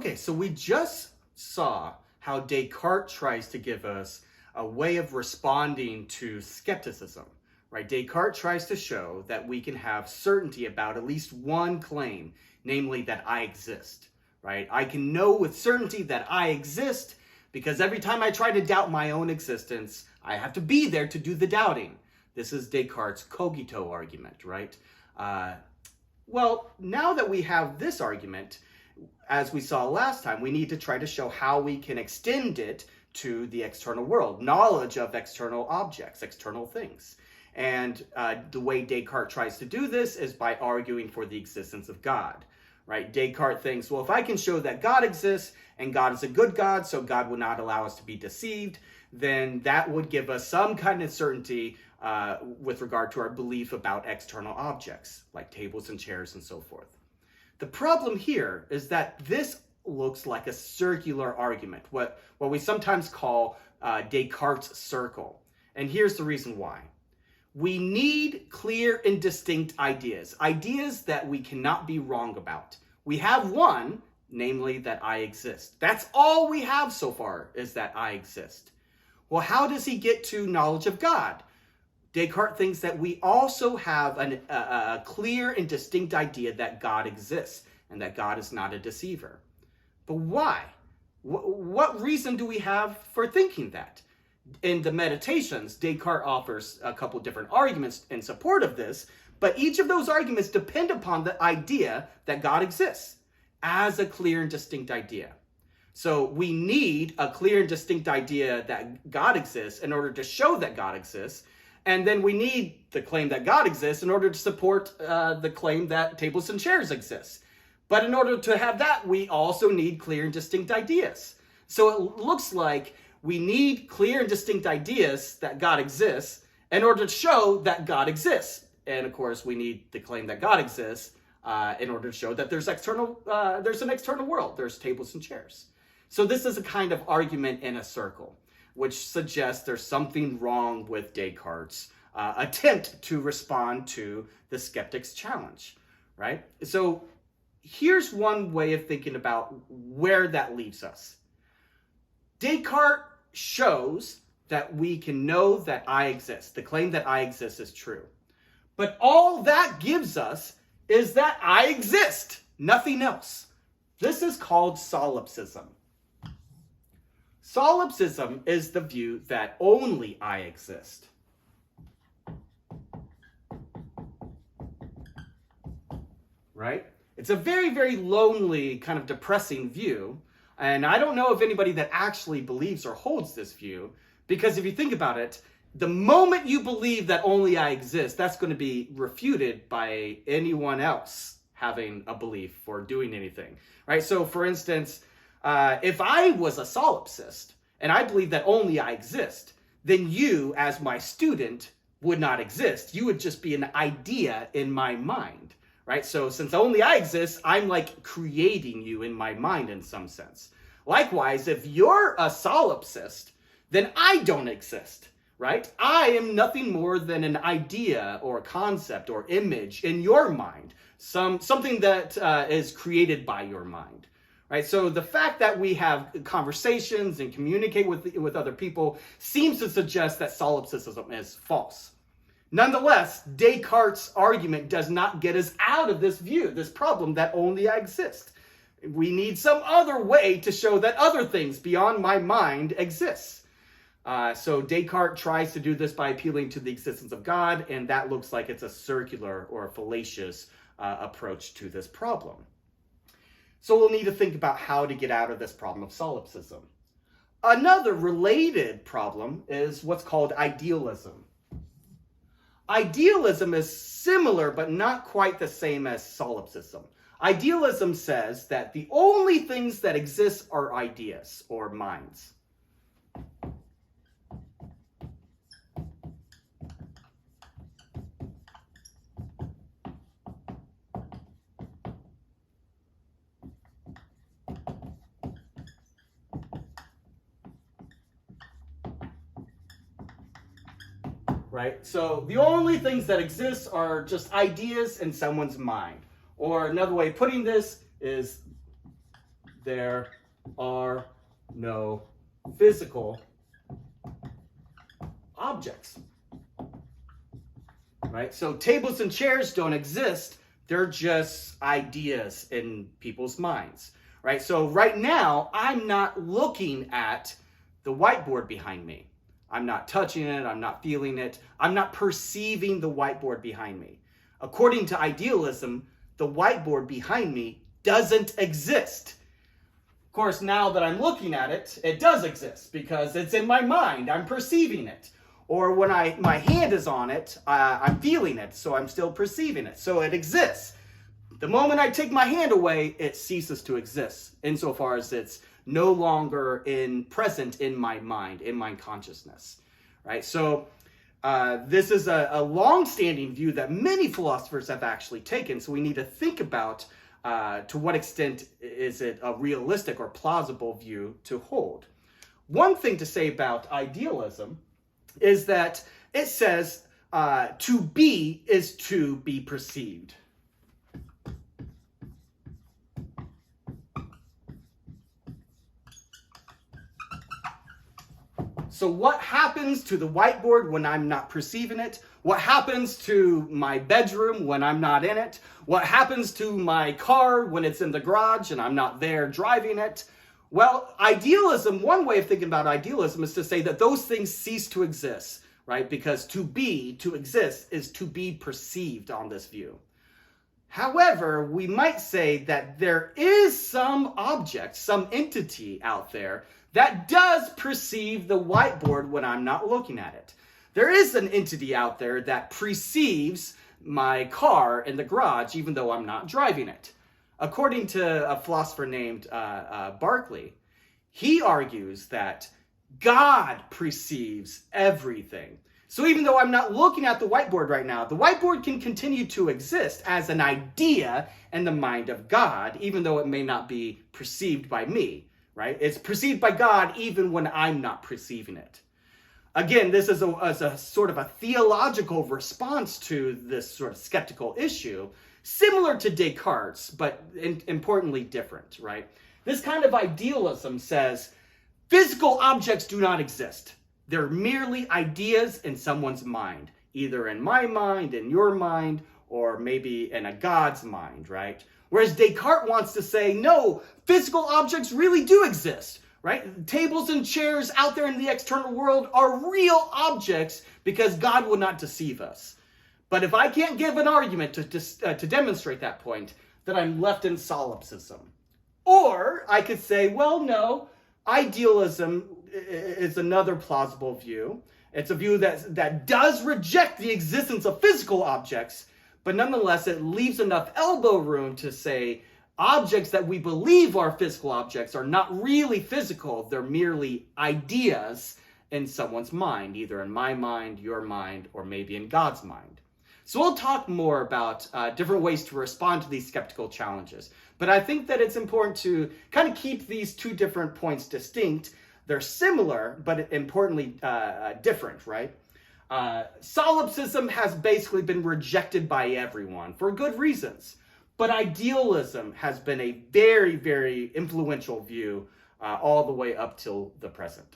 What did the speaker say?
Okay, so we just saw how Descartes tries to give us a way of responding to skepticism, right? Descartes tries to show that we can have certainty about at least one claim, namely that I exist, right? I can know with certainty that I exist because every time I try to doubt my own existence, I have to be there to do the doubting. This is Descartes' cogito argument, right? Well, now that we have this argument, as we saw last time, we need to try to show how we can extend it to the external world, knowledge of external objects, external things. And the way Descartes tries to do this is by arguing for the existence of God, right? Descartes thinks, well, if I can show that God exists and God is a good God, so God will not allow us to be deceived, then that would give us some kind of certainty with regard to our belief about external objects, like tables and chairs and so forth. The problem here is that this looks like a circular argument, what we sometimes call Descartes' circle. And here's the reason why. We need clear and distinct ideas, ideas that we cannot be wrong about. We have one, namely that I exist. That's all we have so far, is that I exist. Well, how does he get to knowledge of God? Descartes thinks that we also have a clear and distinct idea that God exists and that God is not a deceiver. But why? What reason do we have for thinking that? In the Meditations, Descartes offers a couple different arguments in support of this, but each of those arguments depend upon the idea that God exists as a clear and distinct idea. So we need a clear and distinct idea that God exists in order to show that God exists. And then we need the claim that God exists in order to support the claim that tables and chairs exist. But in order to have that, we also need clear and distinct ideas. So it looks like we need clear and distinct ideas that God exists in order to show that God exists. And of course, we need the claim that God exists in order to show that there's an external world. There's tables and chairs. So this is a kind of argument in a circle, which suggests there's something wrong with Descartes' attempt to respond to the skeptic's challenge, right? So here's one way of thinking about where that leaves us. Descartes shows that we can know that I exist. The claim that I exist is true. But all that gives us is that I exist, nothing else. This is called solipsism. Solipsism is the view that only I exist. Right? It's a very, very lonely, kind of depressing view. And I don't know of anybody that actually believes or holds this view, because if you think about it, the moment you believe that only I exist, that's going to be refuted by anyone else having a belief or doing anything, right? So for instance, if I was a solipsist and I believe that only I exist, then you as my student would not exist. You would just be an idea in my mind, right? So since only I exist, I'm like creating you in my mind in some sense. Likewise, if you're a solipsist, then I don't exist, right? I am nothing more than an idea or a concept or image in your mind, something that is created by your mind, right? So the fact that we have conversations and communicate with other people seems to suggest that solipsism is false. Nonetheless, Descartes' argument does not get us out of this view, this problem that only I exist. We need some other way to show that other things beyond my mind exist. So Descartes tries to do this by appealing to the existence of God, and that looks like it's a circular or a fallacious approach to this problem. So we'll need to think about how to get out of this problem of solipsism. Another related problem is what's called idealism. Idealism is similar, but not quite the same as solipsism. Idealism says that the only things that exist are ideas or minds. Right? So the only things that exist are just ideas in someone's mind. Or another way of putting this is there are no physical objects. Right? So tables and chairs don't exist. They're just ideas in people's minds. Right? So right now, I'm not looking at the whiteboard behind me. I'm not touching it. I'm not feeling it. I'm not perceiving the whiteboard behind me. According to idealism, the whiteboard behind me doesn't exist. Of course, now that I'm looking at it, it does exist because it's in my mind. I'm perceiving it. Or when my hand is on it, I'm feeling it, so I'm still perceiving it. So it exists. The moment I take my hand away, it ceases to exist, insofar as it's no longer present in my mind, in my consciousness. Right? So this is a long-standing view that many philosophers have actually taken. So we need to think about to what extent is it a realistic or plausible view to hold. One thing to say about idealism is that it says to be is to be perceived. So what happens to the whiteboard when I'm not perceiving it? What happens to my bedroom when I'm not in it? What happens to my car when it's in the garage and I'm not there driving it? Well, idealism, one way of thinking about idealism is to say that those things cease to exist, right? Because to exist, is to be perceived on this view. However, we might say that there is some object, some entity out there that does perceive the whiteboard when I'm not looking at it. There is an entity out there that perceives my car in the garage, even though I'm not driving it. According to a philosopher named Berkeley, he argues that God perceives everything. So even though I'm not looking at the whiteboard right now, the whiteboard can continue to exist as an idea in the mind of God, even though it may not be perceived by me, right? It's perceived by God even when I'm not perceiving it. Again, this is a sort of a theological response to this sort of skeptical issue, similar to Descartes, but importantly different, right? This kind of idealism says physical objects do not exist. They're merely ideas in someone's mind, either in my mind, in your mind, or maybe in a God's mind, right? Whereas Descartes wants to say, no, physical objects really do exist, right? Tables and chairs out there in the external world are real objects because God will not deceive us. But if I can't give an argument to demonstrate that point, then I'm left in solipsism. Or I could say, well, no, idealism is another plausible view. It's a view that does reject the existence of physical objects, but nonetheless, it leaves enough elbow room to say objects that we believe are physical objects are not really physical. They're merely ideas in someone's mind, either in my mind, your mind, or maybe in God's mind. So we'll talk more about different ways to respond to these skeptical challenges. But I think that it's important to kind of keep these two different points distinct. They're similar, but importantly different, right? Solipsism has basically been rejected by everyone for good reasons. But idealism has been a very, very influential view all the way up till the present.